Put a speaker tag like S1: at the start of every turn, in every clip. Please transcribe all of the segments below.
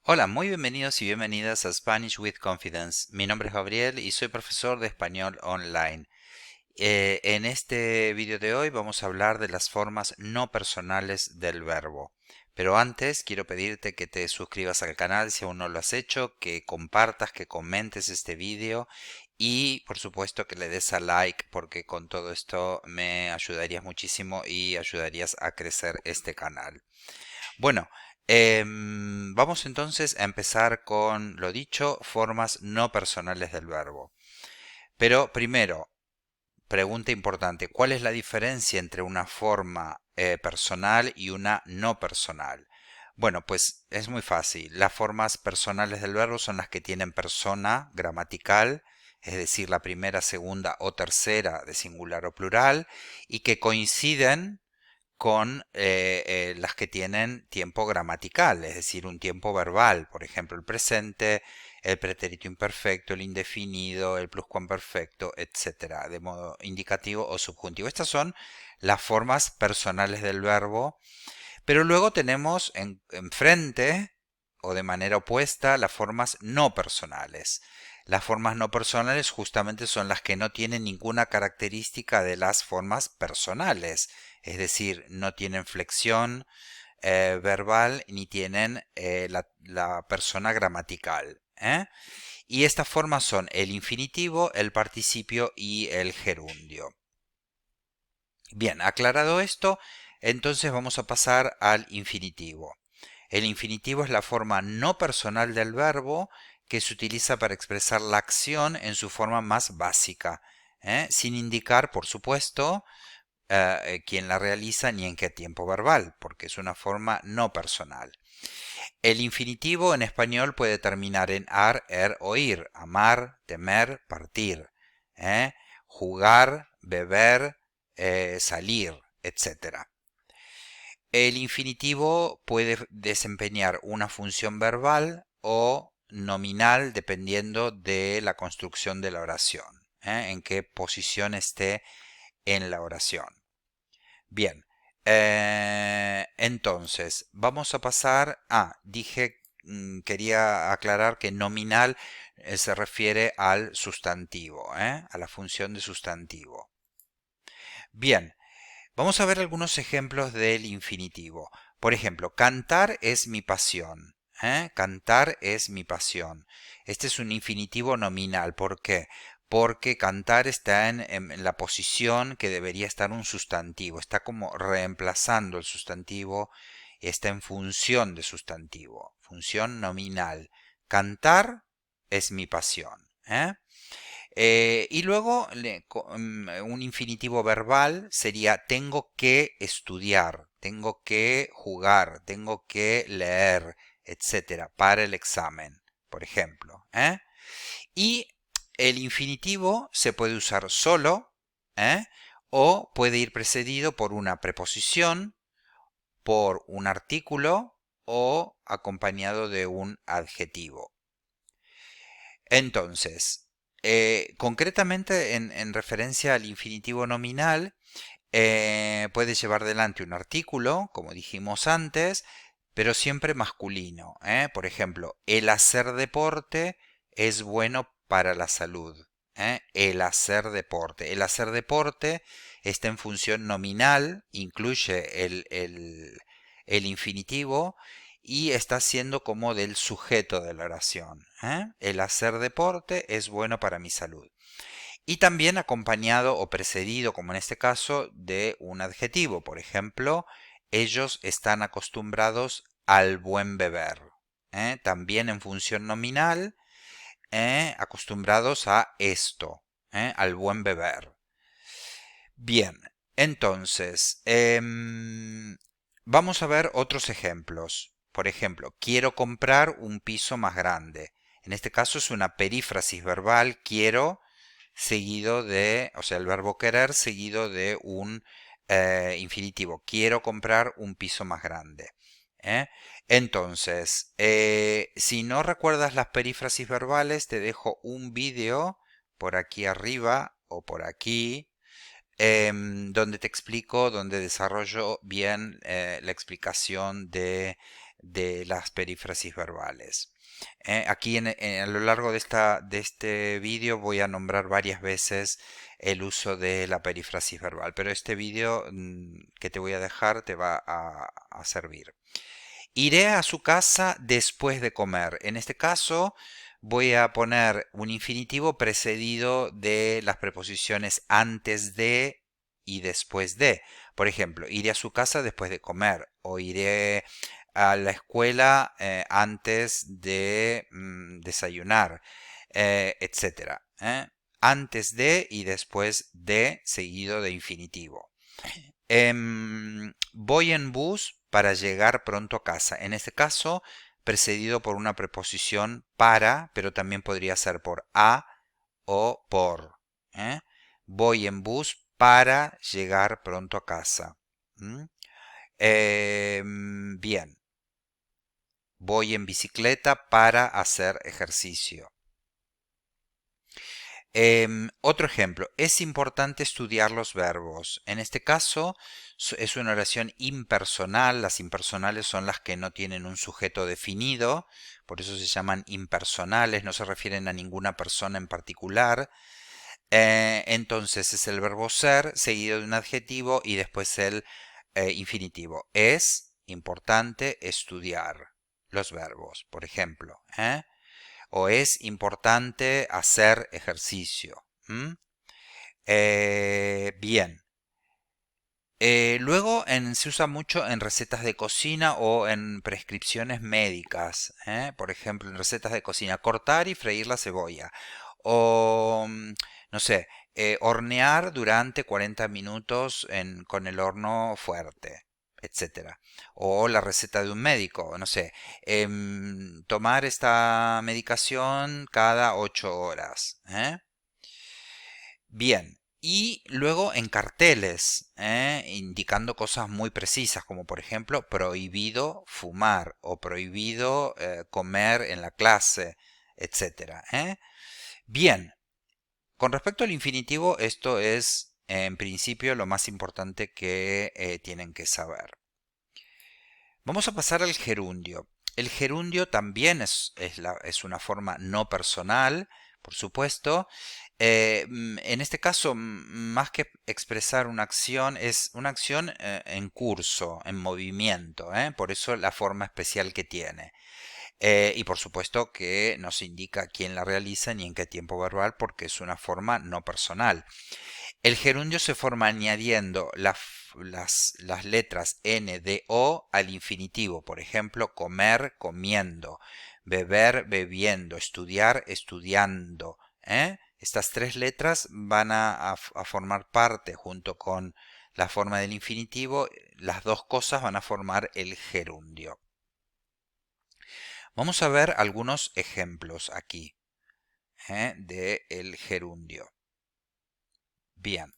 S1: Hola, muy bienvenidos y bienvenidas a Spanish with Confidence. Mi nombre es Gabriel y soy profesor de español online. En este vídeo de hoy vamos a hablar de las formas no personales del verbo. Pero antes quiero pedirte que te suscribas al canal si aún no lo has hecho, que compartas, que comentes este vídeo y por supuesto que le des a like porque con todo esto me ayudarías muchísimo y ayudarías a crecer este canal. Bueno, vamos entonces a empezar con lo dicho, formas no personales del verbo. Pero primero, pregunta importante, ¿cuál es la diferencia entre una forma personal y una no personal? Bueno, pues es muy fácil. Las formas personales del verbo son las que tienen persona gramatical, es decir, la primera, segunda o tercera de singular o plural, y que coinciden con las que tienen tiempo gramatical, es decir, un tiempo verbal, por ejemplo, el presente, el pretérito imperfecto, el indefinido, el pluscuamperfecto, etcétera, de modo indicativo o subjuntivo. Estas son las formas personales del verbo, pero luego tenemos enfrente o de manera opuesta las formas no personales. Las formas no personales justamente son las que no tienen ninguna característica de las formas personales, es decir, no tienen flexión verbal ni tienen la persona gramatical. Y estas formas son el infinitivo, el participio y el gerundio. Bien, aclarado esto, entonces vamos a pasar al infinitivo. El infinitivo es la forma no personal del verbo que se utiliza para expresar la acción en su forma más básica, sin indicar, por supuesto, quién la realiza ni en qué tiempo verbal, porque es una forma no personal. El infinitivo en español puede terminar en ar, er o ir, amar, temer, partir, jugar, beber, salir, etc. El infinitivo puede desempeñar una función verbal o nominal dependiendo de la construcción de la oración, en qué posición esté en la oración. Bien, entonces vamos a pasar dije, quería aclarar que nominal se refiere al sustantivo, a la función de sustantivo. Bien, vamos a ver algunos ejemplos del infinitivo. Por ejemplo, cantar es mi pasión. Cantar es mi pasión. Este es un infinitivo nominal. ¿Por qué? Porque cantar está en la posición que debería estar un sustantivo. Está como reemplazando el sustantivo. Está en función de sustantivo. Función nominal. Cantar es mi pasión. Y luego un infinitivo verbal sería tengo que estudiar, tengo que jugar, tengo que leer, etcétera, para el examen, por ejemplo. Y el infinitivo se puede usar solo, ¿eh? O puede ir precedido por una preposición, por un artículo o acompañado de un adjetivo. Entonces, concretamente en referencia al infinitivo nominal, puede llevar delante un artículo, como dijimos antes, pero siempre masculino. Por ejemplo, el hacer deporte es bueno para la salud. El hacer deporte. El hacer deporte está en función nominal, incluye el infinitivo y está siendo como del sujeto de la oración. El hacer deporte es bueno para mi salud. Y también acompañado o precedido, como en este caso, de un adjetivo. Por ejemplo, ellos están acostumbrados al buen beber. También en función nominal, acostumbrados a esto, al buen beber. Bien, entonces, vamos a ver otros ejemplos. Por ejemplo, quiero comprar un piso más grande. En este caso es una perífrasis verbal, quiero, seguido de, o sea, el verbo querer seguido de un infinitivo. Quiero comprar un piso más grande. ¿eh? Entonces, si no recuerdas las perífrasis verbales, te dejo un vídeo por aquí arriba o por aquí donde te explico, donde desarrollo bien la explicación de de las perífrasis verbales. Aquí a lo largo de este vídeo voy a nombrar varias veces el uso de la perífrasis verbal, pero este vídeo que te voy a dejar te va a servir. Iré a su casa después de comer. En este caso voy a poner un infinitivo precedido de las preposiciones antes de y después de. Por ejemplo, iré a su casa después de comer o iré a la escuela antes de desayunar, etcétera. Antes de y después de seguido de infinitivo. Voy en bus para llegar pronto a casa. En este caso, precedido por una preposición para, pero también podría ser por a o por. ¿eh? Voy en bus para llegar pronto a casa. Bien. Voy en bicicleta para hacer ejercicio. Otro ejemplo, es importante estudiar los verbos. En este caso es una oración impersonal. Las impersonales son las que no tienen un sujeto definido, por eso se llaman impersonales, no se refieren a ninguna persona en particular. Entonces es el verbo ser seguido de un adjetivo y después el infinitivo. Es importante estudiar los verbos, por ejemplo. O es importante hacer ejercicio. Bien. Luego se usa mucho en recetas de cocina o en prescripciones médicas. Por ejemplo, en recetas de cocina, cortar y freír la cebolla. O, no sé, hornear durante 40 minutos con el horno fuerte, etcétera. O la receta de un médico, no sé, tomar esta medicación cada 8 horas. Bien, y luego en carteles, indicando cosas muy precisas, como por ejemplo prohibido fumar o prohibido comer en la clase, etcétera. Bien, con respecto al infinitivo, esto es en principio lo más importante que tienen que saber. Vamos a pasar al gerundio. El gerundio también es una forma no personal, por supuesto. En este caso, más que expresar una acción, es una acción en curso, en movimiento. Por eso la forma especial que tiene. Y por supuesto que no se indica quién la realiza ni en qué tiempo verbal, porque es una forma no personal. El gerundio se forma añadiendo las letras N, D, O al infinitivo. Por ejemplo, comer, comiendo, beber, bebiendo, estudiar, estudiando. Estas tres letras van a formar parte junto con la forma del infinitivo. Las dos cosas van a formar el gerundio. Vamos a ver algunos ejemplos aquí del gerundio. Bien.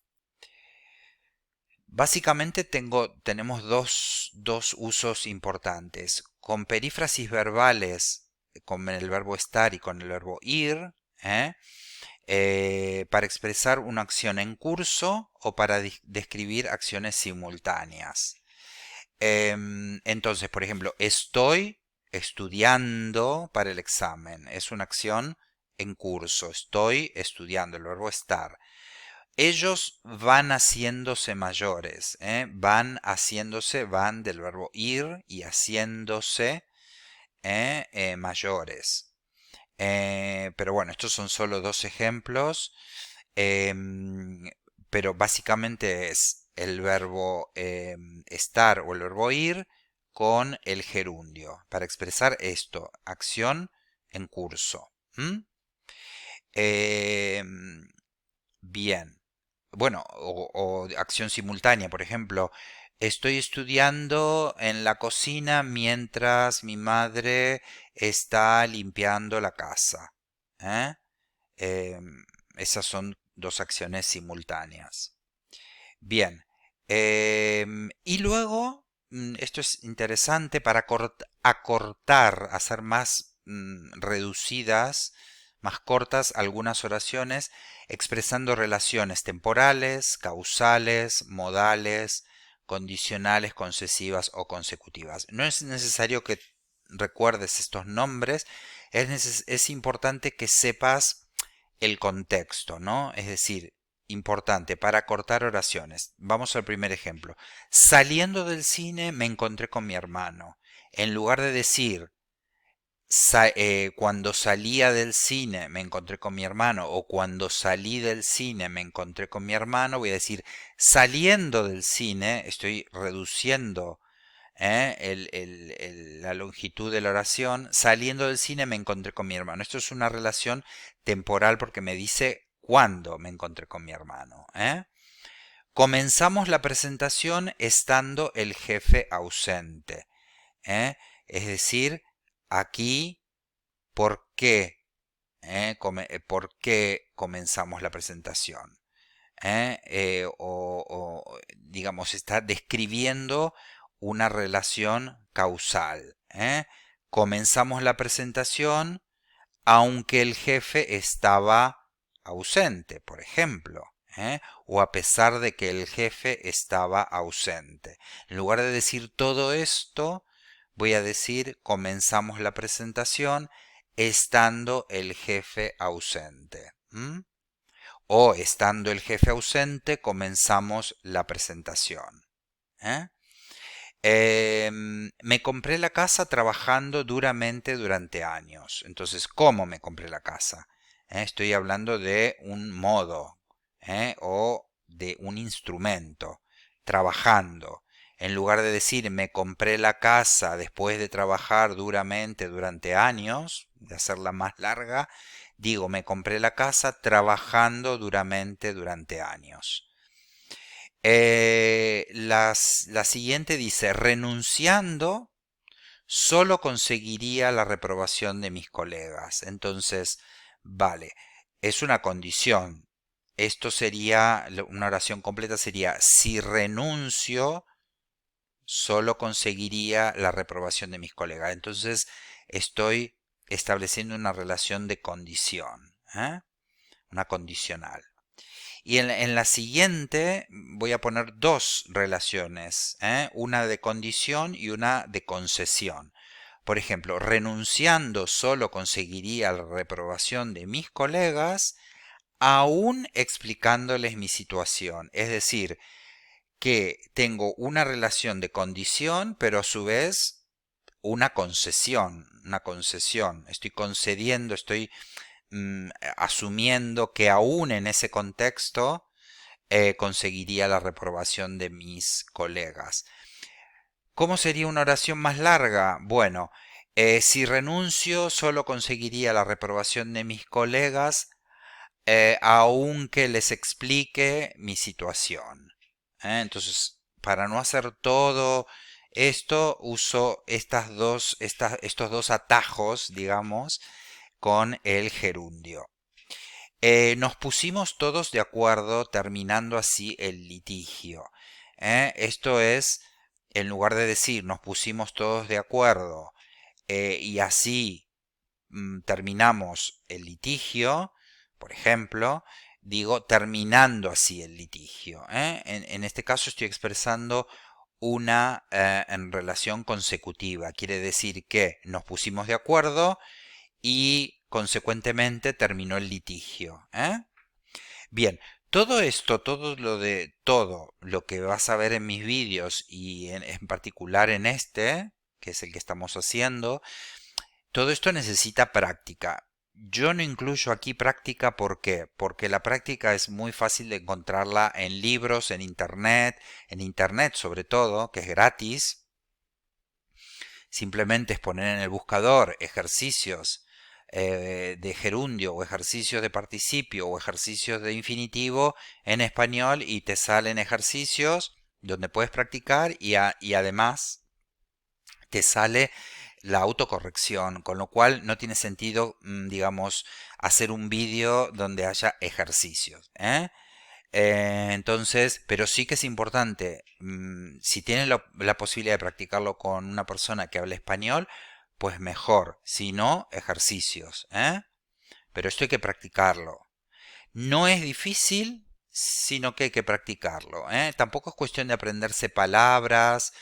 S1: Básicamente tenemos dos usos importantes. Con perífrasis verbales, con el verbo estar y con el verbo ir, para expresar una acción en curso o para describir acciones simultáneas. Entonces, por ejemplo, estoy estudiando para el examen. Es una acción en curso. Estoy estudiando, el verbo estar. Ellos van haciéndose mayores, van haciéndose, van del verbo ir y haciéndose mayores. Pero bueno, estos son solo dos ejemplos, pero básicamente es el verbo estar o el verbo ir con el gerundio para expresar esto, acción en curso. Bien. Bueno, o acción simultánea, por ejemplo, estoy estudiando en la cocina mientras mi madre está limpiando la casa. ¿eh? Esas son dos acciones simultáneas. Bien. Y luego, esto es interesante para acortar, hacer más reducidas, más cortas algunas oraciones, expresando relaciones temporales, causales, modales, condicionales, concesivas o consecutivas. No es necesario que recuerdes estos nombres, es importante que sepas el contexto, ¿no? Es decir, importante para cortar oraciones. Vamos al primer ejemplo. Saliendo del cine me encontré con mi hermano. En lugar de decir cuando salía del cine me encontré con mi hermano o cuando salí del cine me encontré con mi hermano, voy a decir saliendo del cine, estoy reduciendo la longitud de la oración, saliendo del cine me encontré con mi hermano. Esto es una relación temporal porque me dice cuándo me encontré con mi hermano. Comenzamos la presentación estando el jefe ausente. Es decir, aquí, ¿por qué? ¿Por qué comenzamos la presentación? Digamos, está describiendo una relación causal. Comenzamos la presentación aunque el jefe estaba ausente, por ejemplo. O a pesar de que el jefe estaba ausente. En lugar de decir todo esto, voy a decir comenzamos la presentación estando el jefe ausente. O estando el jefe ausente, comenzamos la presentación. ¿eh? Me compré la casa trabajando duramente durante años. Entonces, ¿cómo me compré la casa? Estoy hablando de un modo o de un instrumento, trabajando. En lugar de decir me compré la casa después de trabajar duramente durante años, de hacerla más larga, digo me compré la casa trabajando duramente durante años. La siguiente dice, renunciando, solo conseguiría la reprobación de mis colegas. Entonces, vale, es una condición. Esto sería, una oración completa sería, si renuncio, solo conseguiría la reprobación de mis colegas. Entonces, estoy estableciendo una relación de condición, una condicional. Y en la siguiente voy a poner dos relaciones, una de condición y una de concesión. Por ejemplo, renunciando solo conseguiría la reprobación de mis colegas, aún explicándoles mi situación. Es decir, que tengo una relación de condición, pero a su vez una concesión, una concesión. Estoy concediendo, estoy mm, asumiendo que aún en ese contexto conseguiría la reprobación de mis colegas. ¿Cómo sería una oración más larga? Bueno, si renuncio solo conseguiría la reprobación de mis colegas, aunque les explique mi situación. Entonces, para no hacer todo esto, uso estos dos atajos, digamos, con el gerundio. Nos pusimos todos de acuerdo, terminando así el litigio. Esto es, en lugar de decir nos pusimos todos de acuerdo y así terminamos el litigio, por ejemplo, digo terminando así el litigio. En este caso estoy expresando una en relación consecutiva. Quiere decir que nos pusimos de acuerdo y consecuentemente terminó el litigio. Bien, todo esto, todo lo que vas a ver en mis vídeos y en particular en este, que es el que estamos haciendo, todo esto necesita práctica. Yo no incluyo aquí práctica, ¿por qué? Porque la práctica es muy fácil de encontrarla en libros, en internet sobre todo, que es gratis. Simplemente es poner en el buscador ejercicios de gerundio o ejercicios de participio o ejercicios de infinitivo en español y te salen ejercicios donde puedes practicar y además te sale la autocorrección, con lo cual no tiene sentido, digamos, hacer un vídeo donde haya ejercicios. Entonces, pero sí que es importante, si tienen la posibilidad de practicarlo con una persona que hable español, pues mejor, si no, ejercicios, pero esto hay que practicarlo. No es difícil, sino que hay que practicarlo, Tampoco es cuestión de aprenderse palabras,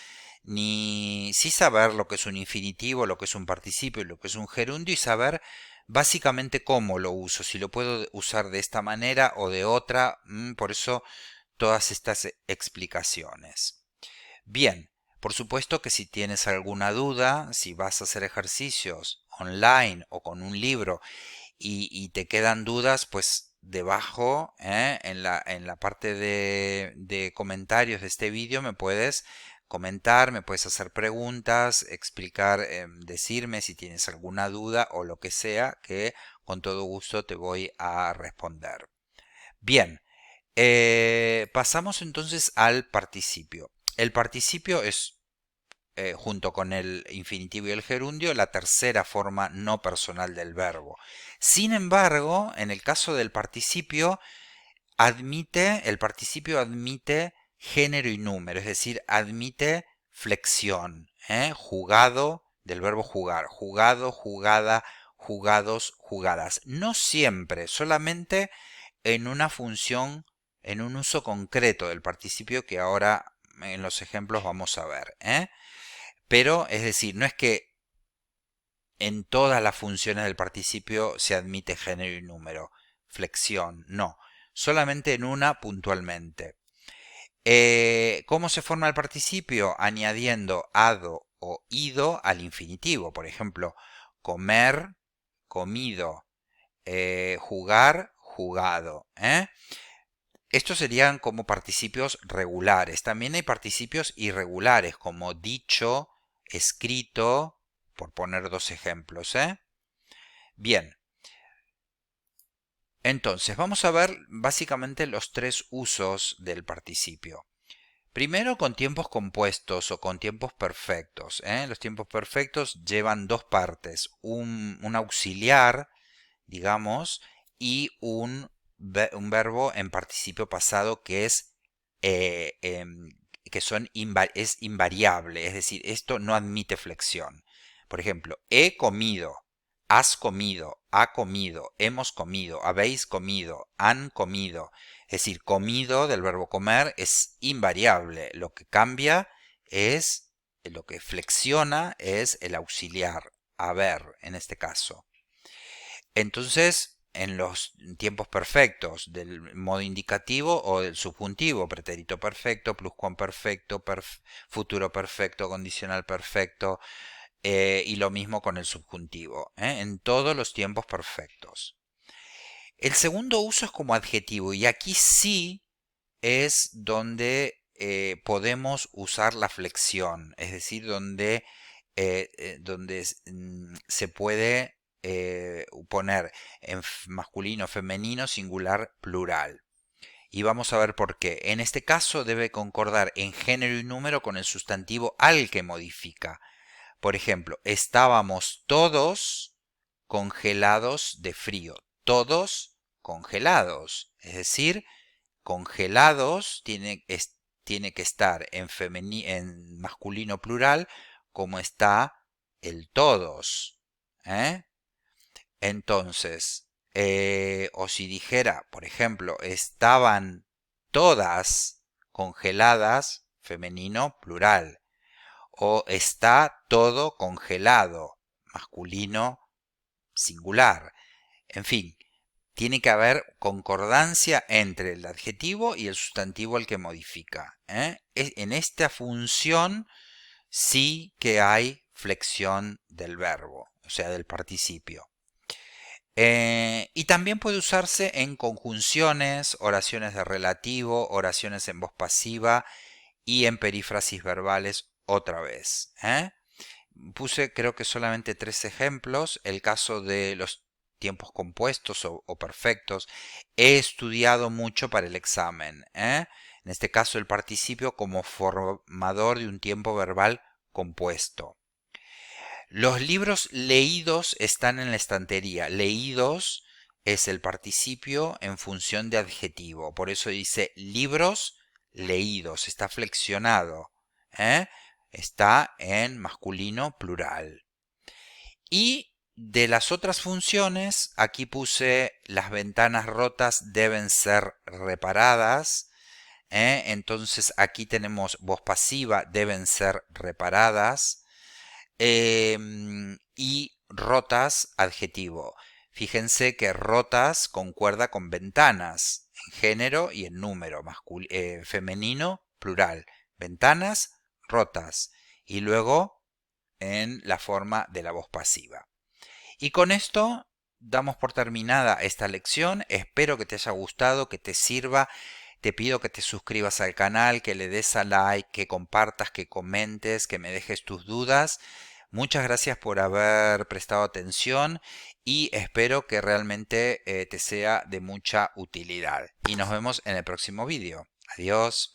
S1: ni sí saber lo que es un infinitivo, lo que es un participio y lo que es un gerundio y saber básicamente cómo lo uso, si lo puedo usar de esta manera o de otra, por eso todas estas explicaciones. Bien, por supuesto que si tienes alguna duda, si vas a hacer ejercicios online o con un libro y te quedan dudas, pues debajo, en la parte de comentarios de este vídeo me puedes comentar, me puedes hacer preguntas, explicar, decirme si tienes alguna duda o lo que sea, que con todo gusto te voy a responder. Bien, pasamos entonces al participio. El participio es junto con el infinitivo y el gerundio, la tercera forma no personal del verbo. Sin embargo, en el caso del participio, el participio admite género y número, es decir, admite flexión, jugado, del verbo jugar, jugado, jugada, jugados, jugadas. No siempre, solamente en una función, en un uso concreto del participio que ahora en los ejemplos vamos a ver. Pero, es decir, no es que en todas las funciones del participio se admite género y número, flexión, no, solamente en una puntualmente. ¿Cómo se forma el participio? Añadiendo ado o ido al infinitivo. Por ejemplo, comer, comido, jugar, jugado. Estos serían como participios regulares. También hay participios irregulares, como dicho, escrito, por poner dos ejemplos. Bien, entonces vamos a ver básicamente los tres usos del participio. Primero con tiempos compuestos o con tiempos perfectos. Los tiempos perfectos llevan dos partes, un auxiliar, digamos, y un verbo en participio pasado que es, es invariable, es decir, esto no admite flexión. Por ejemplo, he comido, has comido, ha comido, hemos comido, habéis comido, han comido. Es decir, comido del verbo comer es invariable. Lo que cambia es, lo que flexiona es el auxiliar, haber en este caso. Entonces, en los tiempos perfectos del modo indicativo o del subjuntivo, pretérito perfecto, pluscuamperfecto, futuro perfecto, condicional perfecto, y lo mismo con el subjuntivo, en todos los tiempos perfectos. El segundo uso es como adjetivo y aquí sí es donde podemos usar la flexión, es decir, donde se puede poner en masculino, femenino, singular, plural. Y vamos a ver por qué. En este caso debe concordar en género y número con el sustantivo al que modifica. Por ejemplo, estábamos todos congelados de frío. Todos congelados. Es decir, congelados tiene que estar en masculino plural como está el todos. Entonces, o si dijera, por ejemplo, estaban todas congeladas, femenino plural. O está todo congelado, masculino singular. En fin, tiene que haber concordancia entre el adjetivo y el sustantivo al que modifica. En esta función sí que hay flexión del verbo, o sea, del participio. Y también puede usarse en conjunciones, oraciones de relativo, oraciones en voz pasiva y en perífrasis verbales otra vez. Puse creo que solamente tres ejemplos. El caso de los tiempos compuestos o perfectos. He estudiado mucho para el examen. En este caso el participio como formador de un tiempo verbal compuesto. Los libros leídos están en la estantería. Leídos es el participio en función de adjetivo. Por eso dice libros leídos. Está flexionado. Está en masculino plural. Y de las otras funciones, aquí puse las ventanas rotas deben ser reparadas. Entonces aquí tenemos voz pasiva, deben ser reparadas. Y rotas, adjetivo. Fíjense que rotas concuerda con ventanas en género y en número, femenino, plural. Ventanas, rotas. Y luego en la forma de la voz pasiva. Y con esto damos por terminada esta lección. Espero que te haya gustado, que te sirva. Te pido que te suscribas al canal, que le des a like, que compartas, que comentes, que me dejes tus dudas. Muchas gracias por haber prestado atención y espero que realmente te sea de mucha utilidad. Y nos vemos en el próximo vídeo. Adiós.